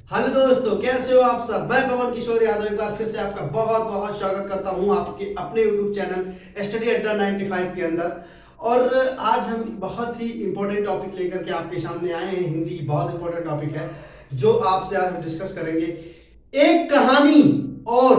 Hello दोस्तों, कैसे हो आप सब। मैं पवन किशोर यादव एक बार फिर से आपका बहुत बहुत स्वागत करता हूं आपके अपने यूट्यूब चैनल स्टडी अड्डा 95 के अंदर। और आज हम बहुत ही इंपॉर्टेंट टॉपिक लेकर के आपके सामने आए हैं। हिंदी की बहुत इंपॉर्टेंट टॉपिक है जो आपसे आज हम डिस्कस करेंगे। एक कहानी और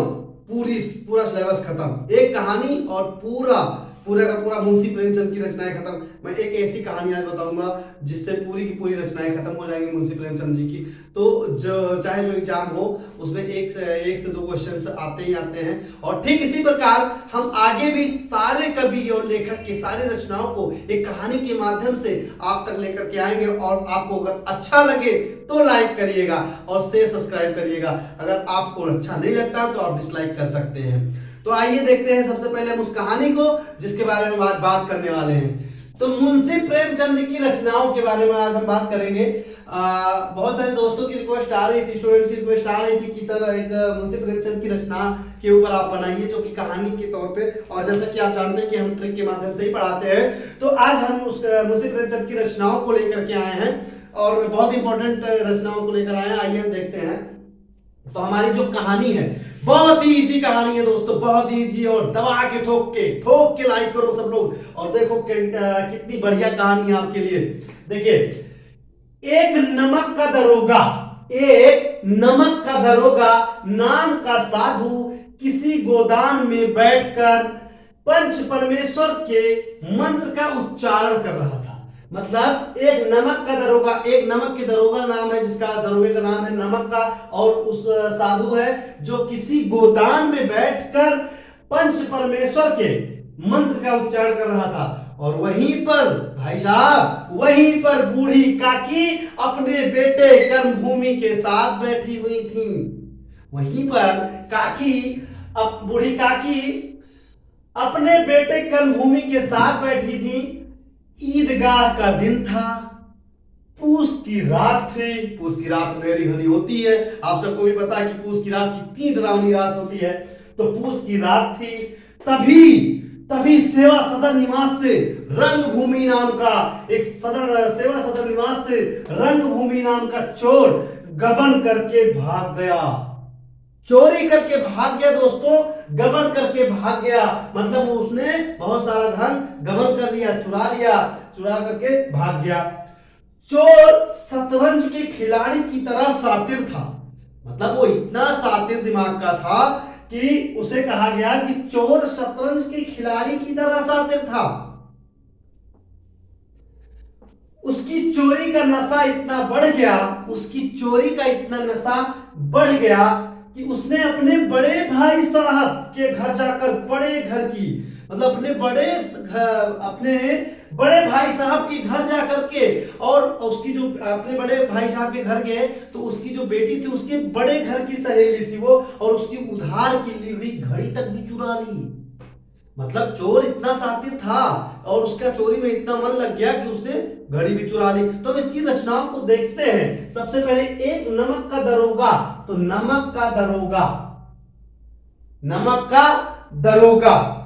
पूरा सिलेबस खत्म। एक कहानी और पूरा पूरा का पूरा मुंशी प्रेमचंद की रचनाएं खत्म। मैं एक ऐसी कहानी आज बताऊंगा जिससे पूरी की पूरी रचनाएं खत्म हो जाएंगी मुंशी प्रेमचंद जी की। तो जो चाहे जो एग्जाम हो उसमें एक से दो क्वेश्चंस आते ही आते हैं। और ठीक इसी प्रकार हम आगे भी सारे कवि और लेखक की सारी रचनाओं को एक कहानी के माध्यम से आप तक लेकर के आएंगे। और आपको अगर अच्छा लगे तो लाइक करिएगा और शेयर सब्सक्राइब करिएगा। अगर आपको अच्छा नहीं लगता तो आप डिसलाइक कर सकते हैं। तो आइए देखते हैं सबसे पहले हम उस कहानी को जिसके बारे में आज बात करने वाले हैं। तो मुंशी प्रेमचंद की रचनाओं के बारे में आज हम बात करेंगे। बहुत सारे दोस्तों की रिक्वेस्ट आ रही थी, स्टूडेंट की रिक्वेस्ट आ रही थी कि सर एक मुंशी प्रेमचंद की रचना के ऊपर आप बनाइए जो कि कहानी के तौर पे। और जैसा कि आप जानते हैं कि हम ट्रिक के माध्यम से ही पढ़ाते हैं, तो आज हम उस मुंशी प्रेमचंद की रचनाओं को लेकर के आए हैं और बहुत इंपॉर्टेंट रचनाओं को लेकर आए हैं। आइए हम देखते हैं। तो हमारी जो कहानी है बहुत ही इजी कहानी है दोस्तों, बहुत ही इजी। और दबा के ठोक के लाइक करो सब लोग। और देखो कितनी बढ़िया कहानी है आपके लिए। देखिए, एक नमक का दरोगा नाम का साधु किसी गोदाम में बैठकर पंच परमेश्वर के मंत्र का उच्चारण कर रहा था। मतलब एक नमक के दरोगा नाम है, जिसका दरोगे का नाम है नमक का। और उस साधु है जो किसी गोदाम में बैठकर पंच परमेश्वर के मंत्र का उच्चारण कर रहा था। और वहीं पर भाई साहब, वहीं पर बूढ़ी काकी अपने बेटे कर्मभूमि के साथ बैठी हुई थी। वहीं पर बूढ़ी काकी अपने बेटे कर्मभूमि के साथ बैठी थी। ईदगाह का दिन था, पूस की रात थी। पूस की रात अंधेरी घनी होती है, आप सबको भी पता है कि पूस की रात कितनी डरावनी रात होती है। तो पूस की रात थी। तभी सेवा सदन निवास से रंगभूमि नाम का चोर गबन करके भाग गया। चोरी करके भाग गया दोस्तों, गबन करके भाग गया। मतलब उसने बहुत सारा धन गबन कर लिया, चुरा करके भाग गया। चोर शतरंज के खिलाड़ी की तरह शातिर था। मतलब वो इतना शातिर दिमाग का था कि उसे कहा गया कि चोर शतरंज के खिलाड़ी की तरह शातिर था। उसकी चोरी का नशा इतना बढ़ गया कि उसने अपने बड़े भाई साहब के घर जाकर अपने बड़े भाई साहब के घर जाकर के, और उसकी जो अपने बड़े भाई साहब के घर गए तो उसकी जो बेटी थी उसके बड़े घर की सहेली थी वो, और उसकी उधार की ली हुई घड़ी तक भी चुरा ली। मतलब चोर इतना शातिर था और उसका चोरी में इतना मन लग गया कि उसने घड़ी भी चुरा ली। तो हम इसकी रचनाओं को देखते हैं। सबसे पहले एक नमक का दरोगा। तो नमक का दरोगा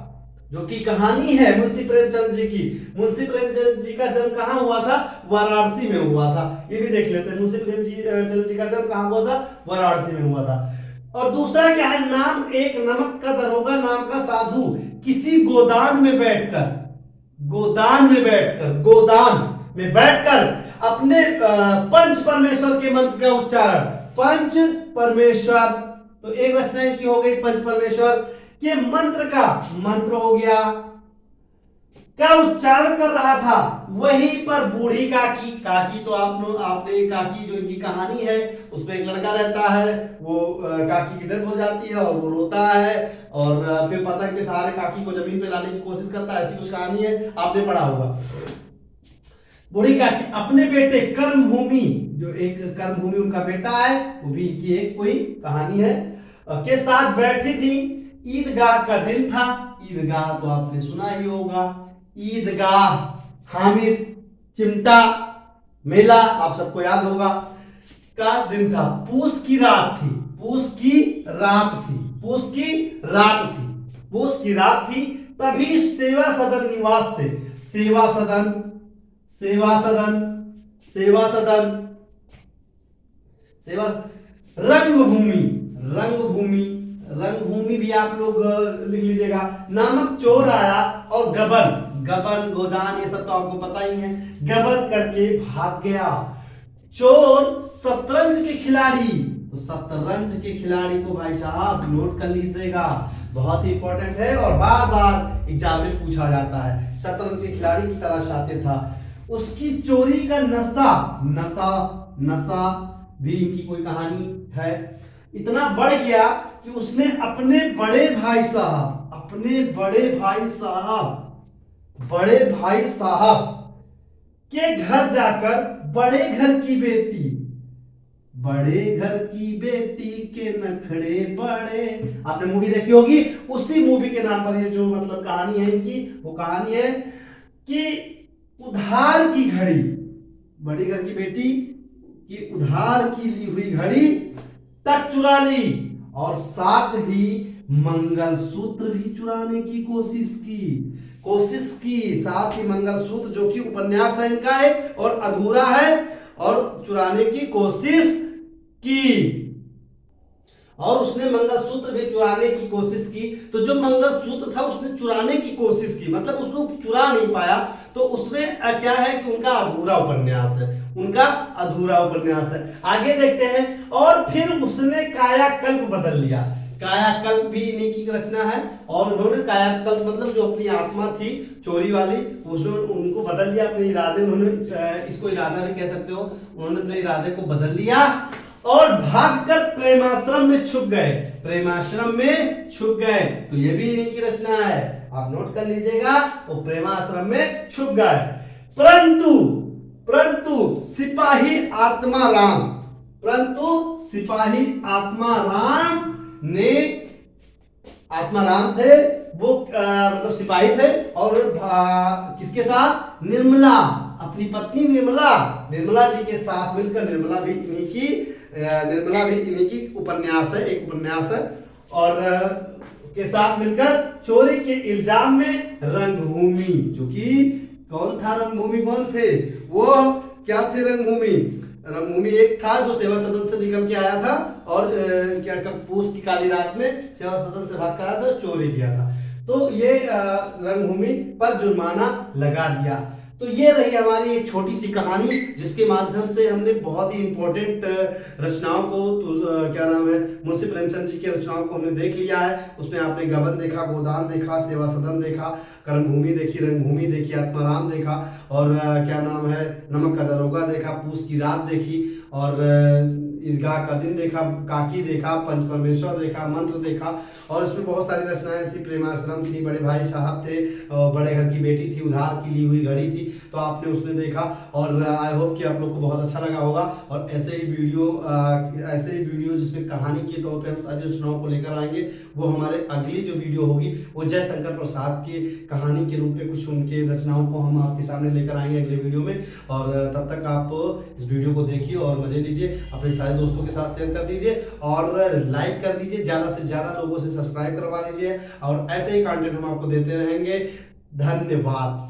जो कि कहानी है मुंशी प्रेमचंद जी की। मुंशी प्रेमचंद जी का जन्म कहां हुआ था? वाराणसी में हुआ था। ये भी देख लेते हैं, मुंशी प्रेमचंद जी का जन्म कहां हुआ था? वाराणसी में हुआ था। और दूसरा क्या है? नाम एक नमक का दरोगा नाम का साधु किसी गोदाम में बैठकर अपने पंच परमेश्वर के मंत्र का उच्चारण। पंच परमेश्वर, तो एक रचना इनकी हो गई पंच परमेश्वर के मंत्र हो गया का उच्चारण कर रहा था। वहीं पर बूढ़ी काकी तो आपने काकी जो इनकी कहानी है उसमें एक लड़का रहता है, वो काकी की डेथ हो जाती है और वो रोता है और फिर पतंग के सहारे काकी को जमीन पे लाने की कोशिश करता है। ऐसी कुछ कहानी है, आपने पढ़ा होगा। बूढ़ी काकी अपने बेटे कर्मभूमि उनका बेटा है, वो भी इनकी एक कोई कहानी है, के साथ बैठी थी। ईदगाह का दिन था। ईदगाह तो आपने सुना ही होगा। ईदगाह, हामिद, चिमटा, मेला, आप सबको याद होगा, का दिन था। पूस की रात थी। तभी सेवा सदन निवास से सेवा रंगभूमि, रंगभूमि, रंगभूमि भी आप लोग लिख लीजिएगा। नामक चोर आया और गबन, गबन गोदान ये सब तो आपको पता ही है, गबन करके भाग गया। चोर शतरंज के खिलाड़ी, तो शतरंज के खिलाड़ी को भाई साहब नोट कर लीजिएगा, बहुत ही इंपॉर्टेंट है और बार बार एग्जाम में पूछा जाता है। शतरंज के खिलाड़ी की तरह चाहते था। उसकी चोरी का नशा, नशा, नशा भी इनकी कोई कहानी है, इतना बढ़ गया कि उसने अपने बड़े भाई साहब, अपने बड़े भाई साहब, बड़े भाई साहब के घर जाकर बड़े घर की बेटी, बड़े घर की बेटी के नखड़े बड़े, आपने मूवी देखी होगी, उसी मूवी के नाम पर ये जो मतलब कहानी है इनकी, वो कहानी है कि उधार की घड़ी, बड़ी घर की बेटी की उधार की ली हुई घड़ी तक चुरा ली और साथ ही मंगलसूत्र भी चुराने की कोशिश की, साथ ही मंगलसूत्र जो कि उपन्यास है इनका है और अधूरा है, और चुराने की कोशिश की, और उसने मंगलसूत्र भी चुराने की कोशिश की। तो जो मंगलसूत्र था उसने चुराने की कोशिश की, मतलब उसको चुरा नहीं पाया, तो उसमें क्या है कि उनका अधूरा उपन्यास है, उनका अधूरा उपन्यास है। आगे देखते हैं। और फिर उसने कायाकल्प बदल लिया, कायाकल्प भी इन्हीं की रचना है, और उन्होंने कायाकल्प मतलब जो अपनी आत्मा थी चोरी वाली, उसने उनको बदल लिया, अपने इरादे, उन्होंने इसको इरादा भी कह सकते हो, उन्होंने अपने इरादे को बदल लिया और भागकर प्रेमाश्रम में छुप गए, प्रेमाश्रम में छुप गए। तो ये भी इन्हीं की रचना है, आप नोट कर लीजिएगा, वो प्रेमाश्रम में छुप गए। परंतु सिपाही आत्माराम, परंतु सिपाही आत्माराम ने, आत्माराम थे वो मतलब सिपाही थे, और किसके साथ, निर्मला, अपनी पत्नी निर्मला जी के साथ मिलकर, निर्मला भी इन्हीं की उपन्यास है, एक उपन्यास है, और के साथ मिलकर चोरी के इल्जाम में रंगभूमि, जो कि कौन था रंगभूमि, कौन थे वो, क्या थे रंगभूमि एक था जो सेवा सदन से निकल के आया था और क्या पूस की काली रात में सेवा सदन से भाग कर आया था, चोरी किया था। तो ये रंगभूमि पर जुर्माना लगा दिया। तो ये रही हमारी एक छोटी सी कहानी, जिसके माध्यम से हमने बहुत ही इंपॉर्टेंट रचनाओं को, तो क्या नाम है, मुंशी प्रेमचंद जी की रचनाओं को हमने देख लिया है। उसमें आपने गबन देखा, गोदान देखा, सेवा सदन देखा, कर्मभूमि देखी, रंगभूमि देखी, आत्माराम देखा, और क्या नाम है, नमक का दरोगा देखा, पूस की रात देखी, और ईदगाह का दिन देखा, काकी देखा, पंच परमेश्वर देखा, मंत्र देखा, और इसमें बहुत सारी रचनाएं थी, प्रेमाश्रम थी, बड़े भाई साहब थे, बड़े घर की बेटी थी, उधार की ली हुई घड़ी थी, तो आपने उसमें देखा। और आई होप कि आप लोग को बहुत अच्छा लगा होगा। और ऐसे ही वीडियो जिसमें कहानी के तौर पे हम सारी रचनाओं को लेकर आएंगे, वो हमारे अगली जो वीडियो होगी वो जयशंकर प्रसाद की कहानी के रूप में कुछ उनके रचनाओं को हम आपके सामने लेकर आएंगे अगले वीडियो में। और तब तक आप इस वीडियो को देखिए और मजे लीजिए, अपने सारे दोस्तों के साथ शेयर कर दीजिए और लाइक कर दीजिए, ज़्यादा से ज़्यादा लोगों से सब्सक्राइब करवा दीजिए, और ऐसे ही कंटेंट हम आपको देते रहेंगे। धन्यवाद।